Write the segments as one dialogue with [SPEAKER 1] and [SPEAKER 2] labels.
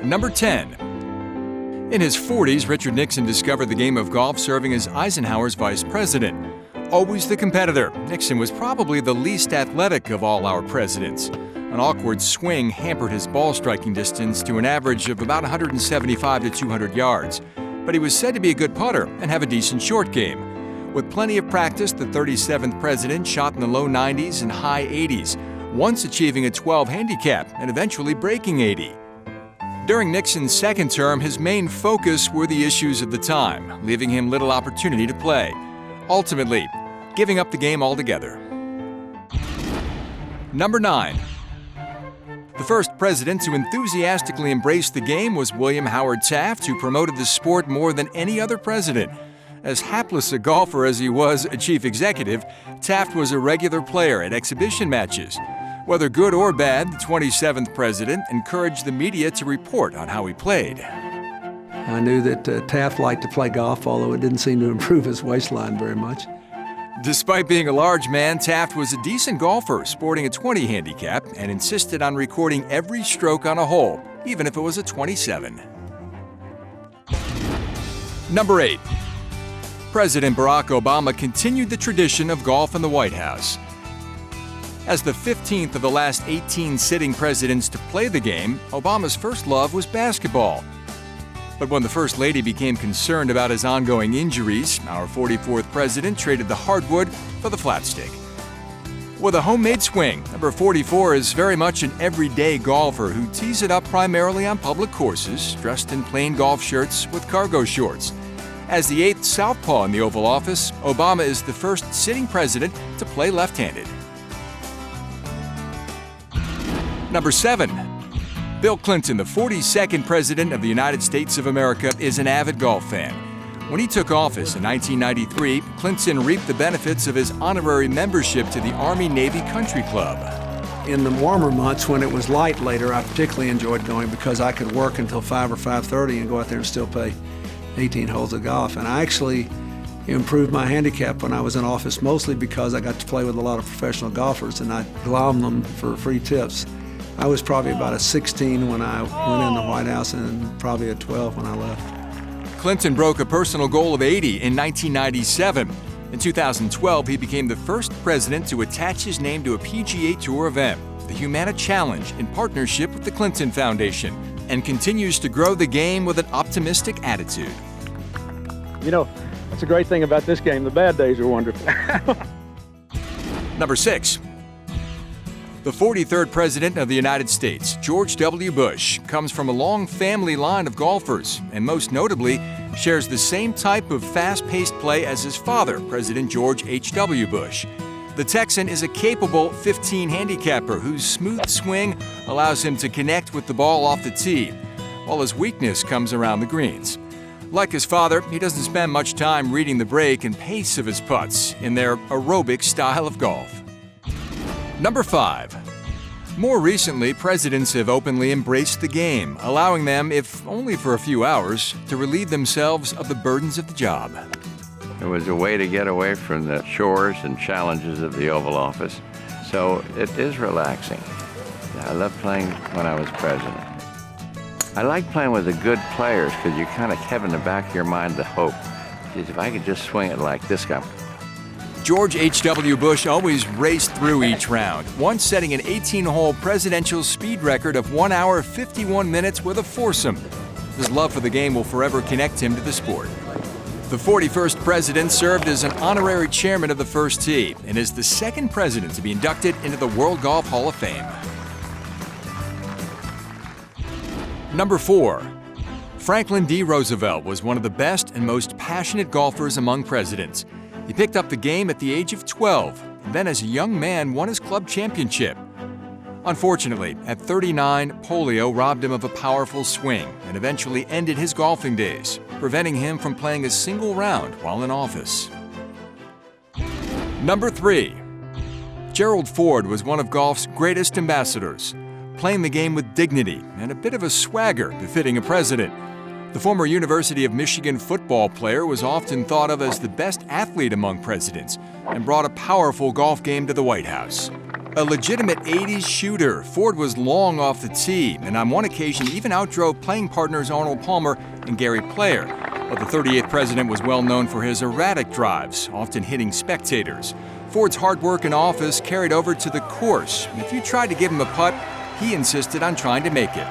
[SPEAKER 1] Number 10. In his 40s, Richard Nixon discovered the game of golf serving as Eisenhower's vice president. Always the competitor, Nixon was probably the least athletic of all our presidents. An awkward swing hampered his ball striking distance to an average of about 175 to 200 yards. But he was said to be a good putter and have a decent short game. With plenty of practice, the 37th president shot in the low 90s and high 80s, once achieving a 12 handicap and eventually breaking 80. During Nixon's second term, his main focus were the issues of the time, leaving him little opportunity to play, ultimately giving up the game altogether. Number 9. The first president to enthusiastically embrace the game was William Howard Taft, who promoted the sport more than any other president. As hapless a golfer as he was a chief executive, Taft was a regular player at exhibition matches. Whether good or bad, the 27th president encouraged the media to report on how he played.
[SPEAKER 2] I knew that Taft liked to play golf, although it didn't seem to improve his waistline very much.
[SPEAKER 1] Despite being a large man, Taft was a decent golfer, sporting a 20 handicap, and insisted on recording every stroke on a hole, even if it was a 27. Number 8. President Barack Obama continued the tradition of golf in the White House. As the 15th of the last 18 sitting presidents to play the game, Obama's first love was basketball. But when the First Lady became concerned about his ongoing injuries, our 44th president traded the hardwood for the flat stick. With a homemade swing, number 44 is very much an everyday golfer who tees it up primarily on public courses, dressed in plain golf shirts with cargo shorts. As the 8th southpaw in the Oval Office, Obama is the first sitting president to play left-handed. Number 7. Bill Clinton, the 42nd President of the United States of America, is an avid golf fan. When he took office in 1993, Clinton reaped the benefits of his honorary membership to the Army-Navy Country Club.
[SPEAKER 2] In the warmer months, when it was light later, I particularly enjoyed going because I could work until 5 or 5:30 and go out there and still play 18 holes of golf. And I actually improved my handicap when I was in office, mostly because I got to play with a lot of professional golfers and I'd glom them for free tips. I was probably about a 16 when I went in the White House and probably a 12 when I left.
[SPEAKER 1] Clinton broke a personal goal of 80 in 1997. In 2012, he became the first president to attach his name to a PGA Tour event, the Humana Challenge, in partnership with the Clinton Foundation, and continues to grow the game with an optimistic attitude.
[SPEAKER 3] You know, that's a great thing about this game. The bad days are wonderful.
[SPEAKER 1] Number 6. The 43rd President of the United States, George W. Bush, comes from a long family line of golfers and most notably shares the same type of fast-paced play as his father, President George H.W. Bush. The Texan is a capable 15 handicapper whose smooth swing allows him to connect with the ball off the tee, while his weakness comes around the greens. Like his father, he doesn't spend much time reading the break and pace of his putts in their aerobic style of golf. Number 5. More recently, presidents have openly embraced the game, allowing them, if only for a few hours, to relieve themselves of the burdens of the job.
[SPEAKER 4] It was a way to get away from the chores and challenges of the Oval Office, so it is relaxing. I loved playing when I was president. I like playing with the good players because you kind of have in the back of your mind the hope. Geez, if I could just swing it like this guy.
[SPEAKER 1] George H.W. Bush always raced through each round, once setting an 18-hole presidential speed record of 1 hour 51 minutes with a foursome. His love for the game will forever connect him to the sport. The 41st president served as an honorary chairman of the first tee and is the second president to be inducted into the World Golf Hall of Fame. Number 4. Franklin D. Roosevelt was one of the best and most passionate golfers among presidents. He picked up the game at the age of 12, and then as a young man won his club championship. Unfortunately, at 39, polio robbed him of a powerful swing and eventually ended his golfing days, preventing him from playing a single round while in office. Number 3. Gerald Ford was one of golf's greatest ambassadors, playing the game with dignity and a bit of a swagger befitting a president. The former University of Michigan football player was often thought of as the best athlete among presidents and brought a powerful golf game to the White House. A legitimate 80s shooter, Ford was long off the tee, and on one occasion even outdrove playing partners Arnold Palmer and Gary Player. But the 38th president was well known for his erratic drives, often hitting spectators. Ford's hard work in office carried over to the course. If you tried to give him a putt, he insisted on trying to make it.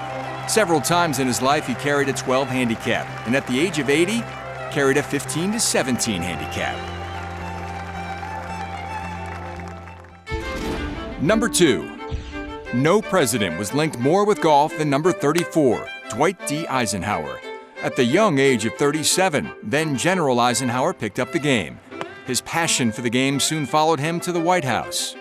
[SPEAKER 1] Several times in his life, he carried a 12 handicap, and at the age of 80, carried a 15 to 17 handicap. Number 2. No president was linked more with golf than number 34, Dwight D Eisenhower. At the young age of 37, then General Eisenhower picked up the game. His passion for the game soon followed him to the White House.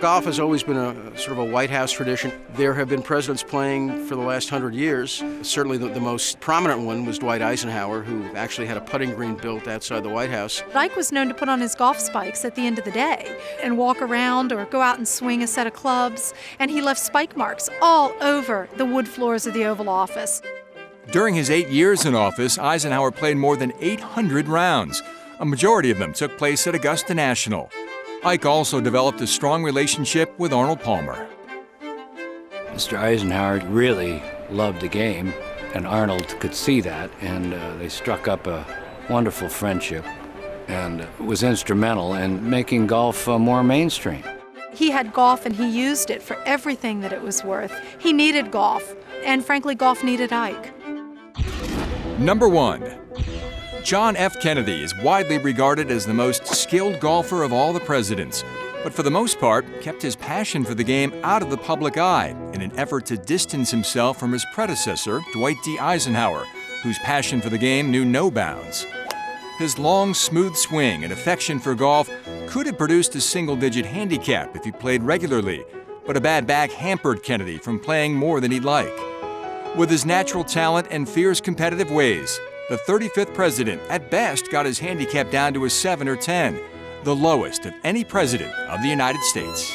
[SPEAKER 5] Golf has always been a sort of a White House tradition. There have been presidents playing for the last 100 years. Certainly the most prominent one was Dwight Eisenhower, who actually had a putting green built outside the White House.
[SPEAKER 6] Ike was known to put on his golf spikes at the end of the day and walk around or go out and swing a set of clubs, and he left spike marks all over the wood floors of the Oval Office.
[SPEAKER 1] During his 8 years in office, Eisenhower played more than 800 rounds. A majority of them took place at Augusta National. Ike also developed a strong relationship with Arnold Palmer.
[SPEAKER 7] Mr. Eisenhower really loved the game, and Arnold could see that, and they struck up a wonderful friendship and was instrumental in making golf more mainstream.
[SPEAKER 6] He had golf and he used it for everything that it was worth. He needed golf, and frankly, golf needed Ike.
[SPEAKER 1] Number 1. John F. Kennedy is widely regarded as the most skilled golfer of all the presidents, but for the most part, kept his passion for the game out of the public eye in an effort to distance himself from his predecessor, Dwight D. Eisenhower, whose passion for the game knew no bounds. His long, smooth swing and affection for golf could have produced a single-digit handicap if he played regularly, but a bad back hampered Kennedy from playing more than he'd like. With his natural talent and fierce competitive ways, the 35th president at best got his handicap down to a 7 or 10, the lowest of any president of the United States.